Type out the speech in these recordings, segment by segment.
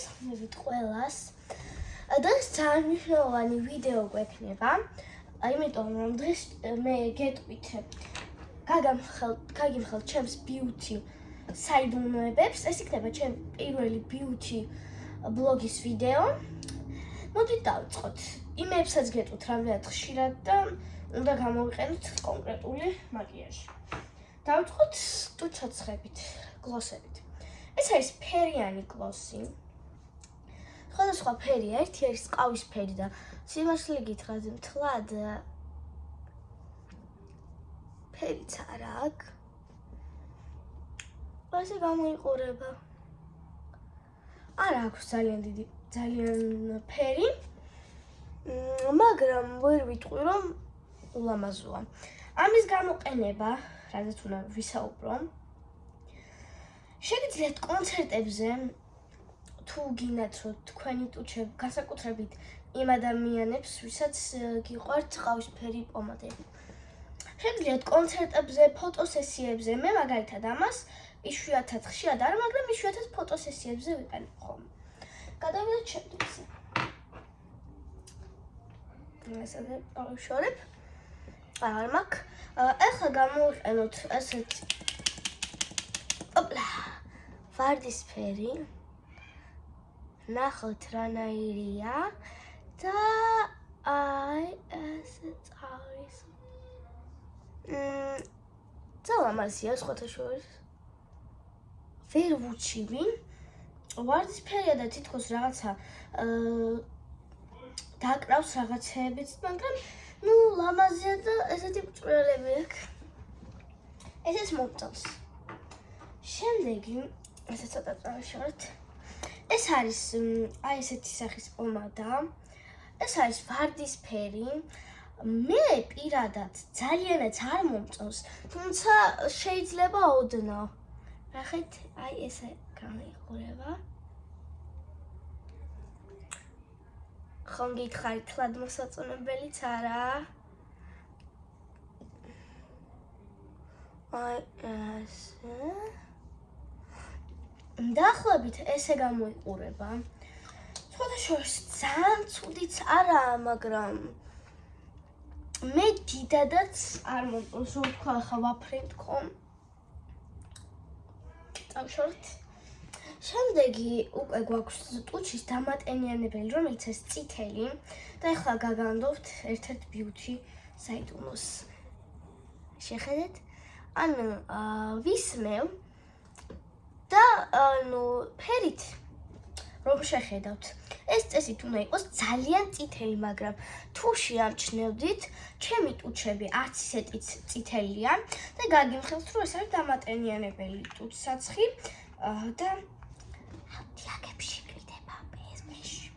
Għamil tqwelas. Dres ძალიან მნიშვნელოვანი ვიდეო გვექნება. Იმიტომ რომ დღეს მე გეტყვით გაგიმხელთ ჩემს beauty საიდუმლოებებს. ეს იქნება ჩემი პირველი beauty ბლოგის ვიდეო. მოდით დავიწყოთ. იმებსაც გეტყვით რამდენად ხშირად და უნდა გამოვიყენოთ კონკრეტული მაკიაჟი. დავიწყოთ ტუჩოცხებით, გლოსებით. ეს არის ფერიანი გლოსი. სხვადასხვა ფერია, ერთი არის ყავისფერი და სიმართლე გითხრათ, მთლად ფერიც არ აქვს. ასე გამოიყურება. არ აქვს ძალიან ფერი, მაგრამ ვერ ვიტყვი რომ ულამაზოა. ამის გამოყენება, რადგან უნდა ვისაუბრო, შეგიძლიათ კონცერტებზე თუ გინდათ რომ თქვენი ტუჩები განსაკუთრებით იმ ადამიანებს, ვისაც გიყვართ ყავისფერი პომადები. შეგიძლიათ კონცერტებზე, ფოტოსესიებზე, მე მაგალითად ამას იშვიათად ხშირად არა, მაგრამ იშვიათად ფოტოსესიებზე ვიყენებ ხოლმე. გადავიდეთ შემდეგზე. ესე დავშორებ. არ მაქვს. ახლა გამოვიყენოთ ასეთ ვარდისფერი. ნახოთ რანაირია და აი ესეც არის. ძალამაზია სხვათა შორის. ვერ ვუჩივი. ვარდისფერია და თითქოს რაღაცა დაკრავს რაღაცეებიც, მაგრამ ნუ ლამაზია და ესეთი ბრწყინვალები აქვს. ესეც მომწონს. შემდეგი ესე ცოტა წავშორეთ. ეს არის აი ესეთი სახის პომადა. ეს არის ვარდისფერი. მე პირადად ძალიანაც არ მომწონს, თუმცა შეიძლება ოდნავ. ნახეთ, აი ესე გამოიყურება. ხომ გითხარით, თლად მოსაწონებელიც არაა. აი ესე. დაახლოებით ესე გამოიყურება. სხვათა შორის ძალიან ცუდიც არაა, მაგრამ მე დიდადაც არ მომწონს, რომ თქვა ახლა ვაფრინდ ხომ. დავშორეთ. შემდეგი უკვე გვაქვს ტუჩის დამატენიანებელი, რომელიც ეს წითელი და ახლა გაგანდობთ ერთ-ერთ beauty საიდუმლოს. შეხედეთ? ანუ ვისმევ და ფერით რომ შეხედავთ. ეს წესით უნდა იყოს ძალიან წითელი, მაგრამ თუ შეამჩნევდით, ჩემი ტუჩები არც ისეთი წითელია და გაგიმხელთ, რომ ეს არის დამატენიანებელი ტუჩსაცხი და დიაგებში გრიდება PSP-ში.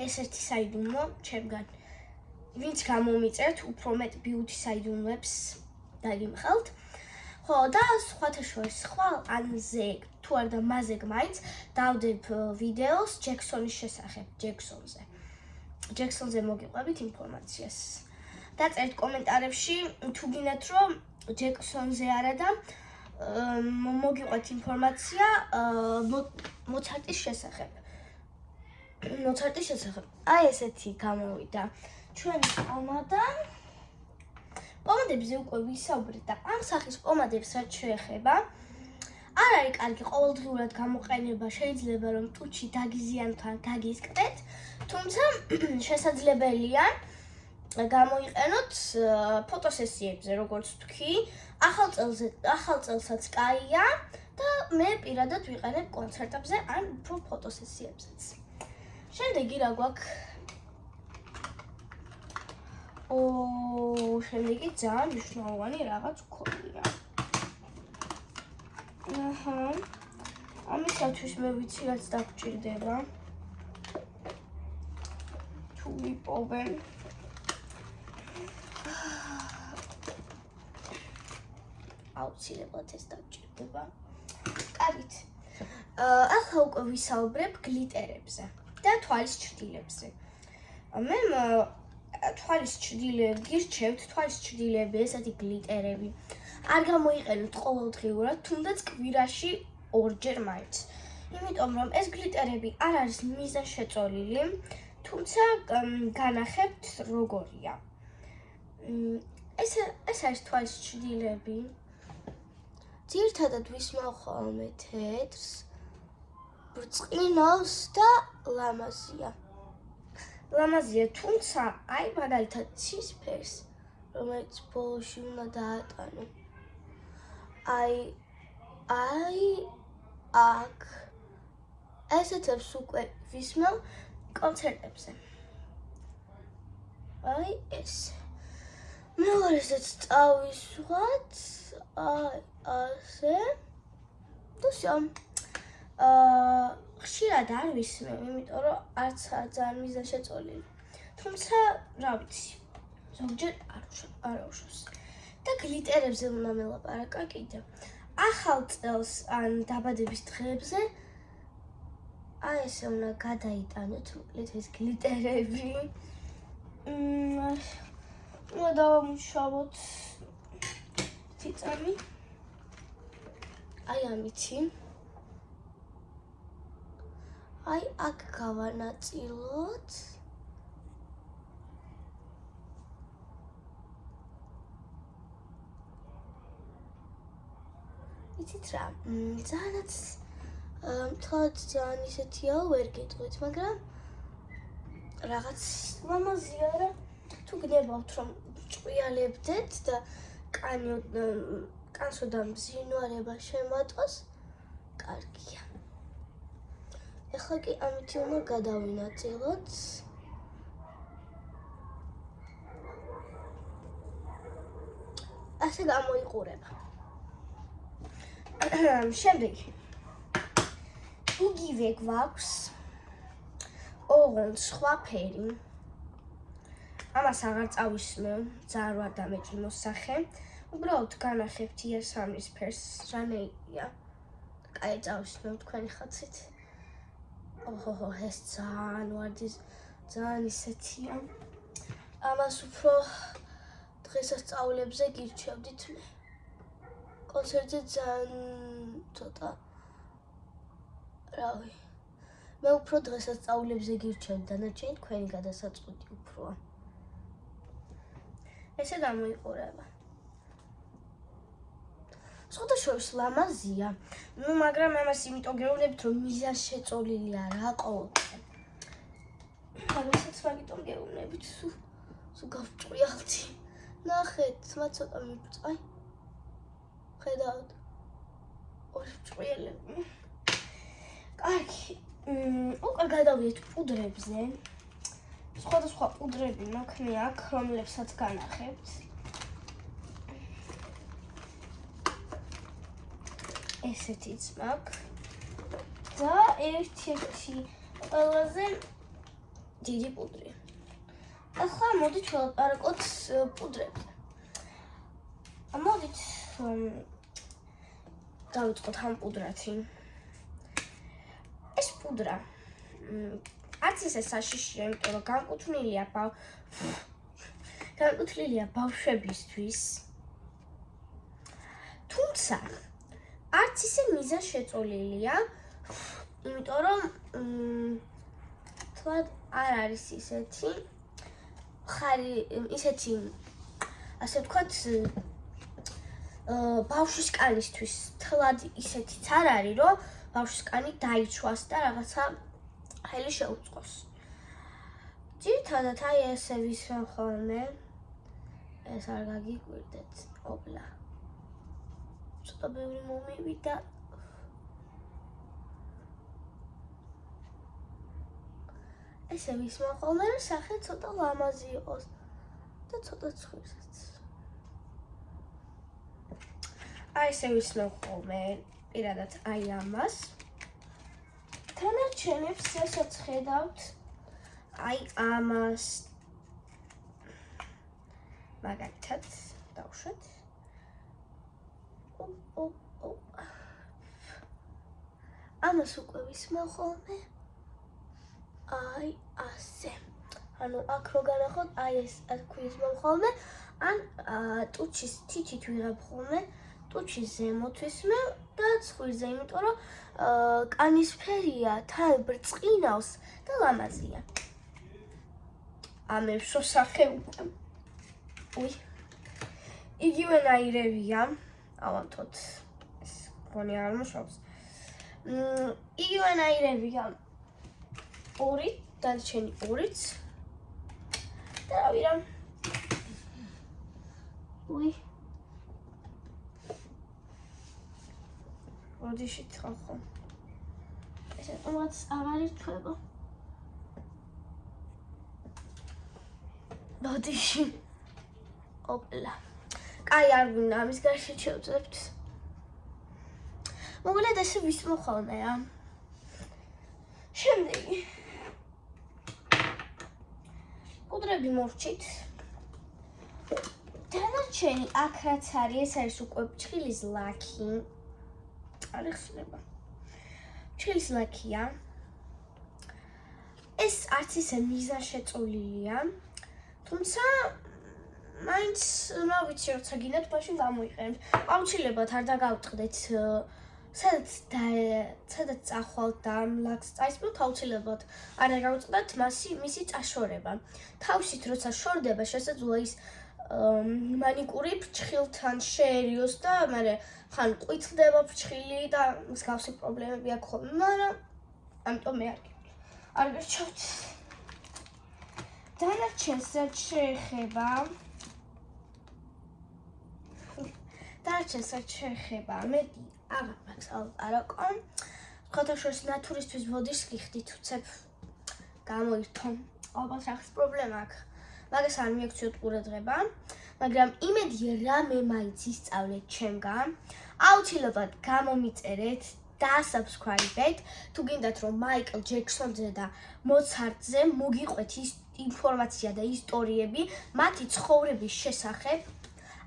ეს ერთი საიდუმლო ჩემგან. ვინც გამომიწერთ, უფრო მეტ beauty საიდუმლოებს დაგიმხელთ. ხო და სხვათა შორის ხვალ ანზე თუ არ და მაზე მაინც დავდებ ვიდეოს ჯექსონის შესახებ, ჯექსონზე მოგიყვებით ინფორმაციას. დაწერთ კომენტარებში თუ გინდათ რომ ჯექსონზე არა და მოგიყვეთ ინფორმაცია მოცარტის შესახებ. აი ესეთი გამოვიდა ჩვენი პომადა. პომადებზე უკვე ვისაუბრეთ და ამ სახის პომადებს რაც შეეხება, არ არის კარგი ყოველდღიურად გამოყენება, შეიძლება რომ ტუჩი დაგიზიანოთ ან გაგისკდეთ, თუმცა შესაძლებელია გამოიყენოთ ფოტოსესიებზე, როგორც თქვი, ახალ წელსაც კაია და მე პირადად ვიყენებ კონცერტებზე ან უფრო ფოტოსესიებზეც. შემდეგი რა გვაქვს? შემდეგი ძალიან მნიშვნელოვანი რაღაც გქონია. ამისათვის მე ვიცი რაც დაგჭირდება. თუ ვიპოვენ. აუცილებლად ეს დაგჭირდება. კარგით. ახლა უკვე ვისაუბრებ გლიტერებზე და თვალის ჩრდილებზე. მე თვალის ჩრდილები გირჩევთ, თვალის ჩრდილები, ესეთი გლიტერები. არ გამოიყენოთ ყოველდღიურად, თუნდაც კვირაში ორჯერ მაინც. იმიტომ რომ ეს გლიტერები არ არის მიზანშეწოლილი, თუმცა განახებთ როგორია. ეს არის თვალის ჩრდილები. ძირითადად ვისმევ ხოლმე თეთრს, ბრწყინვალს და ლამაზია. თუმცა აი მაგალითად ცისფერს, რომელიც ბოლოში უნდა დაატანო. აი აქ ესეთებს უკვე ვისმევ კონცერტებზე. აი ეს. მეორესაც წავისვათ, აი ასე. თუმცა ხშირად არ ვისმევ, იმიტომ რომ არცაა ძალიან მიზანშეწოლილი. თუმცა, რა ვიცი, ზოგჯერ არ უშავს. და გლიტერებზე უნდა მელაპარაკა კიდევ. ახალ წელს ან დაბადების დღეებზე აი ესე უნდა გადაიტანოთ მოკლედ ეს გლიტერები. უნდა დავამუშავოთ ციცამი. აი ამითი. აი აქ გავანაწილოთ. იცით რა, ძალიანაც თვალად ძალიან ისეთია, ვერ გეტყვით, მაგრამ რაღაც ლამაზია რა. თუ გნებავთ რომ ჭყვიალებდეთ და კანსოდან მზინვარება შემატყოს, კარგია. ეხლა კი ამითი უნდა გადავინაწილოთ. ასე გამოიყურება. შემდეგი. იგივე გვაქვს ოღონდ სხვა ფერი. ამას აღარ წავისმევ, ძალიან არ დამეჭი მოსახე. უბრალოდ განახებთ იასამნის ფერს, რანაირია. კაი წავისმევ თქვენი ხაცით. ოჰო, ეს ძალიან ისეთია. ამას უფრო დღესასწაულებზე გირჩევდით მე. კონცერტზე ძალიან ცოტა რავი. მე უფრო დღესასწაულებზე გირჩევდი, დანარჩენი თქვენი გადასაწყვეტი უფროა. ესე გამოიყურება. სხვადასხვა ლამაზია. მაგრამ ამას იმიტომ გეუბნებით, რომ მიზანშეწოლილია რა ყოველთვის. ამასაც მაგიტომ გეუბნებით, სულ გავჭყვიალდი. ნახეთ, მათ ცოტა მიბწვა. ხედავთ. ორი ჭყვიალები. კარგი. უკვე გადავიდეთ პუდრებზე. სხვადასხვა პუდრები მაქვს მე აქ, რომლებსაც განახებთ. ესეთიც მაქვს. და ერთ-ერთი ყველაზე დიდი პუდრი. ახლა მოდით ველაპარაკოთ პუდრებზე. მოდით დავიწყოთ ამ პუდრათი. ეს პუდრა არც ისე საშიშია, იმიტომ რომ განკუთვნილია ბავშვებისთვის. თუმცა არც ისე მიზანშეწოლილია, იმიტომ რომ თვად არ არის ისეთი ასე ვთქვათ, ბავშვის კანისთვის თლად ისეთიც არ არის, რომ ბავშვის კანი დაიჩვას და რაღაცა ხელი შეუწყოს. ძირითადად აი ესე ვისმევ ხოლმე. ეს არ გაგიკვირდეთ, ოპლა. ცოტა ბევრი მომივიდა. ესე ვისმევ ხოლმე, რომ სახე ცოტა ლამაზი იყოს და ცოტა ცხვირსაც. აი ესე ვისმევ ხოლმე, პირადად აი ამას. თანარჩენებს ესაც ხედავთ, აი ამას. მაგალითად, დავუშვათ. ამას უკვე ვისმევ ხოლმე. აი ასე. ანუ აქ რო განახოთ, აი ეს აქ ვისმევ ხოლმე, ან ტუჩის თითით ვიღებ ხოლმე. ტუჩის ზემოთ ვისმევ, და ცხვირზე, იმიტომ რომ კანის ფერია, თან ბრწყინავს და ლამაზია. ამებს მოსახე უკვე. უი. იგივენაირებია. ავანთოთ. ეს გონი არ მუშაობს. იგივენაირებია. ორი, დარჩენი ორიც. და რავი რა. უი. როდიში თხახო. ესე უმაც აღარ ირთვება. როდიში. ოპლა. კაი არ გვინდა ამის გარშე შევძლებთ. მოკლედ ესე ვის მოხალნე რა. შემდეგი. კუდრები მორჩით. დანარჩენი აქ რაც არის, ეს არის უკვე ჩხილის ლაქი. არ ეხსნება. ჩხილის ლაქია. ეს არც ისე მიზანშეწოლილია. თუმცა მაინც რა ვიცი, როცა გინდათ მაშინ გამოიყენებთ. აუცილებლად არ დაგავტყდეთ სადაც წახვალთ და ლაქს წაისმოთ, აუცილებლად არ დაგავტყდათ მისი წაშორება. თავისით როცა შორდება, შესაძლოა ის მანიკური ფრჩხილთან შეერიოს და მერე ხან ყვითლდება ფრჩხილი და მსგავსი პრობლემები აქვს ხოლმე, მაგრამ ამიტომ მე არ გირჩევთ. დანარჩენს რაც შეეხება მედი აღარ მაქვს ალპარაკო. ხოთაშორის ნატურისთვის ბოდიშს გიხდით, უცებ გამოირთო. ალბათ რაღაც პრობლემა აქვს. მაგას არ მიაქციოთ ყურადღება, მაგრამ იმედია რამე მაინც ისწავლეთ ჩემგან. აუცილებლად გამომიწერეთ და subscribe-ეთ, თუ გინდათ რომ მაიკლ ჯექსონზე და მოცარტზე მოგიყვეთ ინფორმაცია და ისტორიები მათი ცხოვრების შესახებ.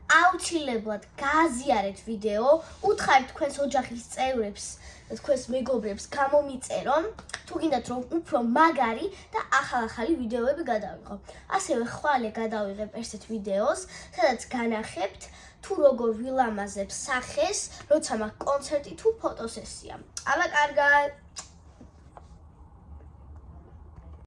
აუცილებლად გააზიარეთ ვიდეო, უთხარით თქვენს ოჯახის წევრებს და თქვენს მეგობრებს გამომიწერონ, თუ გინდათ რომ უფრო მაგარი და ახალ-ახალი ვიდეოები გადავიღო. ასევე ხვალე გადავიღებ ერთ ვიდეოს, სადაც განახებთ თუ როგორ ვილამაზებ სახეს, როცა მაქვს კონცერტი თუ ფოტოსესია. აბა კარგად.